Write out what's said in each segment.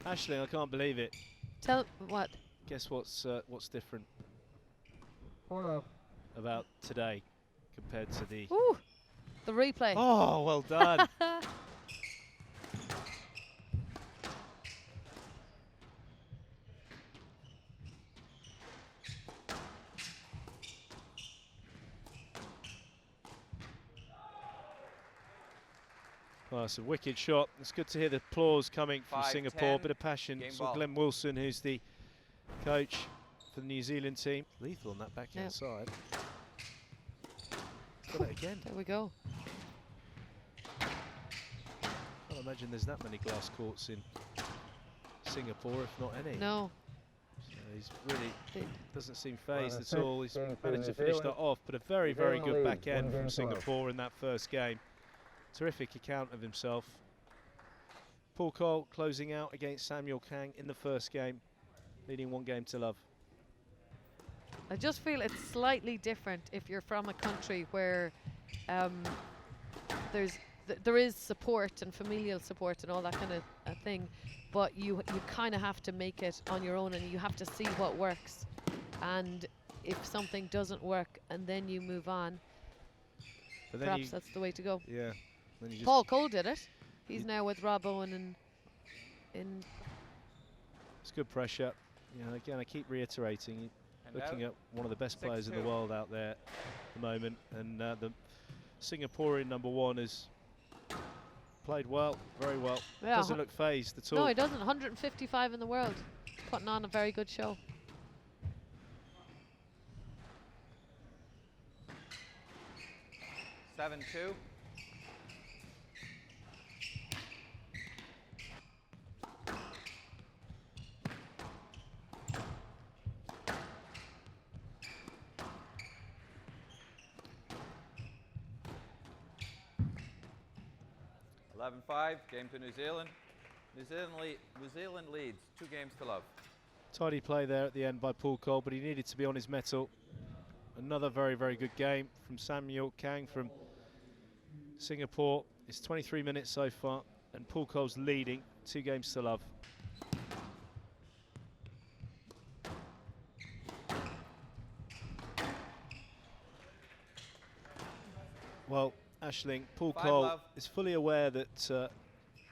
Aisling, I can't believe it. Tell what? Guess what's different Hello. about today compared to the... Ooh, the replay. Oh, well done. Oh, it's a wicked shot. It's good to hear the applause coming from Singapore. Bit of passion. Saw Glenn Wilson, who's the coach for the New Zealand team. Lethal on that backhand side. Got it again. There we go. Can't imagine there's that many glass courts in Singapore, if not any. No. So he's really doesn't seem phased at all. He's managed to finish that off, but a very, very good backhand from Singapore in that first game. Terrific account of himself. Coll closing out against Samuel Kang in the first game, leading 1-0. I just feel it's slightly different if you're from a country where there is support and familial support and all that kind of thing, but you kind of have to make it on your own, and you have to see what works. And if something doesn't work, and then you move on, but perhaps that's the way to go. Yeah. Coll did it. He's now with Rob Owen in. It's good pressure. You know, again, I keep reiterating, looking at one of the best players in the world out there at the moment, and the Singaporean #1 has played well, very well. Yeah. Doesn't look phased at all. No, he doesn't. 155 in the world, putting on a very good show. Seven, 2. (11-5), game to New Zealand. New Zealand leads 2-0. Tidy play there at the end by Coll, but he needed to be on his mettle. Another very, very good game from Samuel Kang from Singapore. It's 23 minutes so far, and Coll's leading 2-0. Well, Aisling, Coll is fully aware that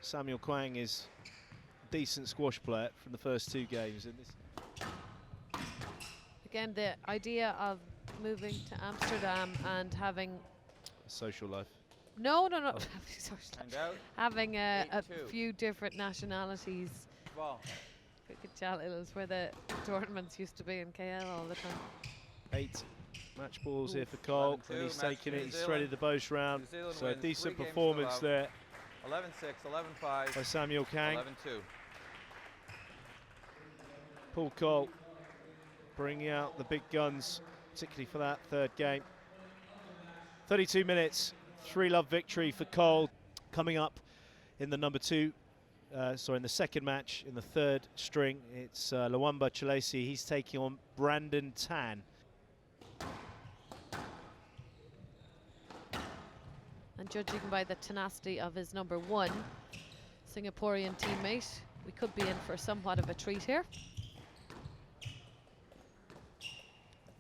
Samuel Kang is a decent squash player from the first 2 games. And this Again, the idea of moving to Amsterdam and having a social life. No. Oh. Having a few different nationalities. It's where the tournaments used to be in KL all the time. 8 match balls here for Coll, and he's taken it. He's threaded the boast round. So a decent performance there. 11-6, 11-5 by Samuel Kang. 11-2. Coll bringing out the big guns, particularly for that third game. 32 minutes, 3-love victory for Coll. Coming up in the in the second match, in the third string, it's Lwamba Chileshe. He's taking on Brandon Tan. And judging by the tenacity of his #1 Singaporean teammate, we could be in for somewhat of a treat here.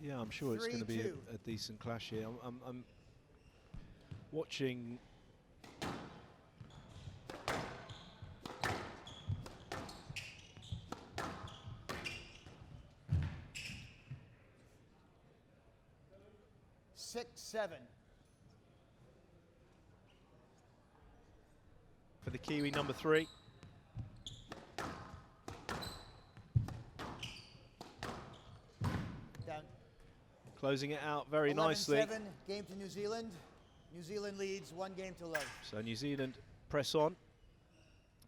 Yeah, I'm sure it's going to be a decent clash here. I'm watching. Six, 7. For the Kiwi #3. Down. Closing it out very nicely. 11-7, game to New Zealand. New Zealand leads 1-0. So New Zealand press on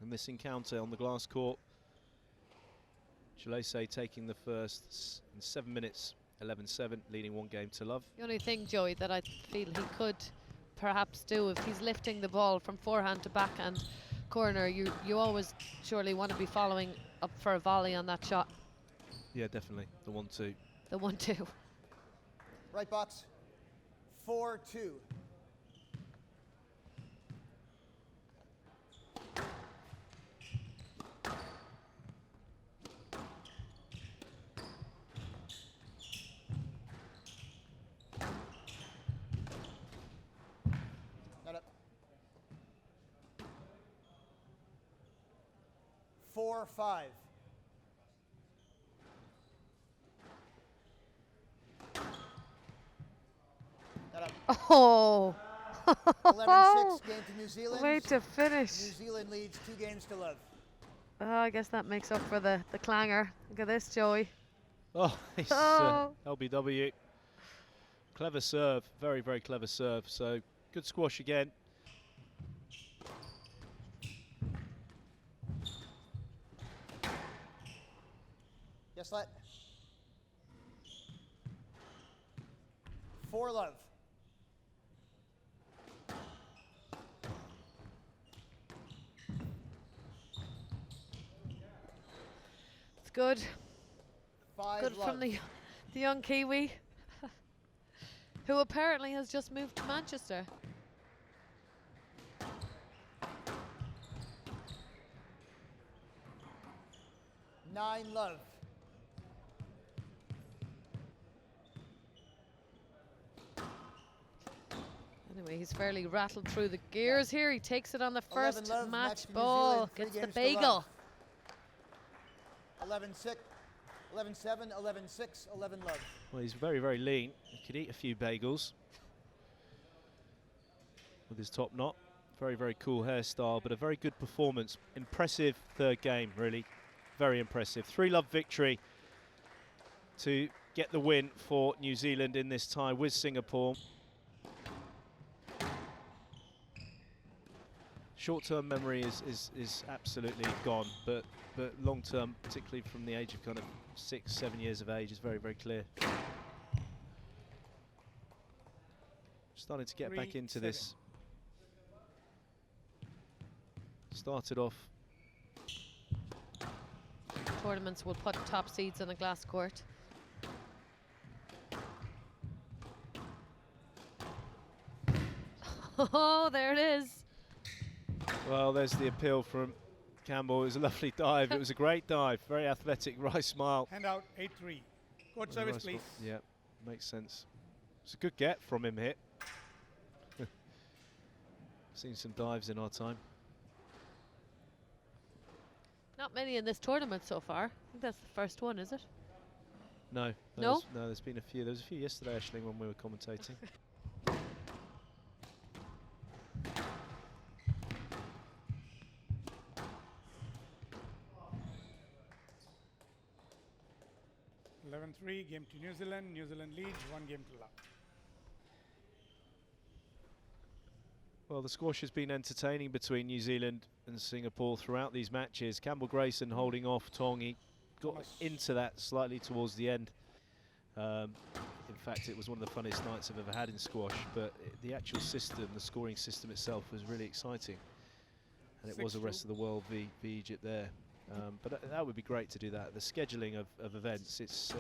in this encounter on the glass court. Chileshe taking the first in 7 minutes, 11-7, leading 1-0. The only thing, Joey, that I feel he could perhaps do, if he's lifting the ball from forehand to backhand corner, you always surely want to be following up for a volley on that shot. Yeah, definitely. The 1-2. The 1-2. Right box. 4-2. 4-5. Oh! 11-6 game to New Zealand. Way to finish. New Zealand leads 2 games to love. Oh, I guess that makes up for the clanger. Look at this, Joey. Oh, it's Oh. LBW. Clever serve, very, very clever serve. So good squash again. Yes, let. 4 love. It's good. 5 Good love. from the young Kiwi, who apparently has just moved to Manchester. Nine love. Anyway, he's fairly rattled through the gears here. He takes it on the 11 first love, match match to New ball. Zealand, 3 Gets the games to bagel. love. 11-6, 11-7, 11-6, 11 love. Well, he's very, very lean. He could eat a few bagels with his top knot. Very, very cool hairstyle, but a very good performance. Impressive third game, really. Very impressive. 3-love victory to get the win for New Zealand in this tie with Singapore. Short-term memory is absolutely gone, but long-term, particularly from the age of kind of 6, 7 years of age, is very, very clear. Starting to get back into this. Started off. Tournaments will put top seeds on a glass court. Oh, there it is. Well, there's the appeal from Campbell. It was a lovely dive. It was a great dive. Very athletic, right smile. Hand out 8-3. Court service, please. Yeah, makes sense. It's a good get from him here. Seen some dives in our time. Not many in this tournament so far. I think that's the first one, is it? No. No? No, there's been a few. There was a few yesterday, actually, when we were commentating. Game to New Zealand. New Zealand leads 1 game to love. Well, the squash has been entertaining between New Zealand and Singapore throughout these matches. Campbell Grayson holding off Tong. He got into that slightly towards the end. In fact, it was one of the funniest nights I've ever had in squash, but the actual system, the scoring system itself, was really exciting. And it was the rest of the world v Egypt there. But that would be great to do that. The scheduling of events, it's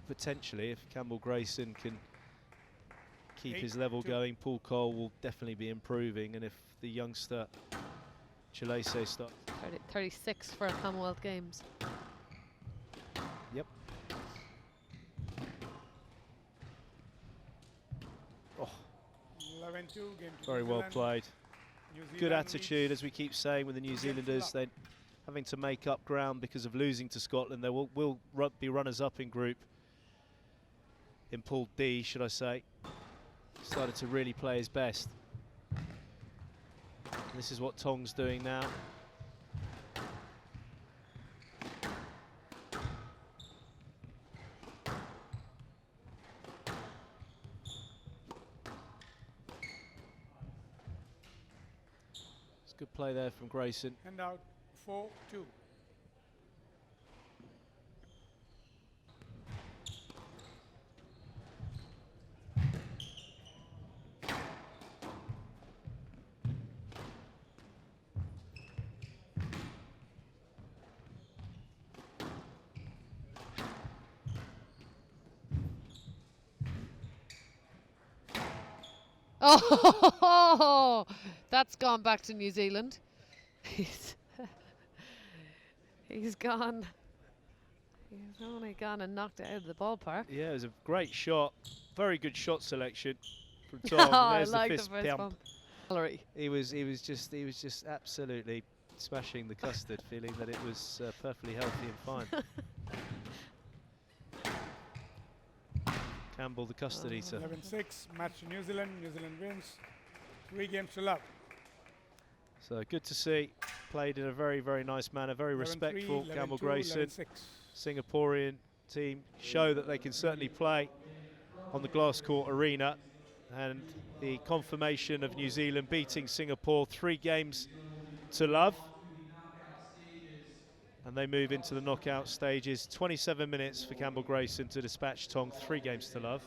potentially, if Campbell Grayson can keep his level going, Coll will definitely be improving. And if the youngster Chileshe starts 36 for Commonwealth Games. Yep. Oh, 11-2 game to very New well Zealand. played. New Good Zealand attitude, leads as we keep saying, with the New Games Zealanders. love. They're having to make up ground because of losing to Scotland. They will be runners-up in group. In Pool D, should I say. Started to really play his best. This is what Tong's doing now. It's good play there from Grayson. Hand out 4-2. Oh, that's gone back to New Zealand. He's gone. He's only gone and knocked it out of the ballpark. Yeah, it was a great shot. Very good shot selection from Tong. Oh, And I there's like the the fist first pump. bump. Gallery. He was just absolutely smashing the custard, feeling that it was perfectly healthy and fine. Campbell, the custard eater. 11-6, match to New Zealand. New Zealand wins. 3 games to love. So good to see. Played in a very, very nice manner, very 11-3, respectful. 11-2, Campbell Grayson, 11-6. Singaporean team, show that they can certainly play on the glass court arena. And the confirmation of New Zealand beating Singapore 3 games to love. And they move into the knockout stages. 27 minutes for Campbell Grayson to dispatch Tong 3 games to love.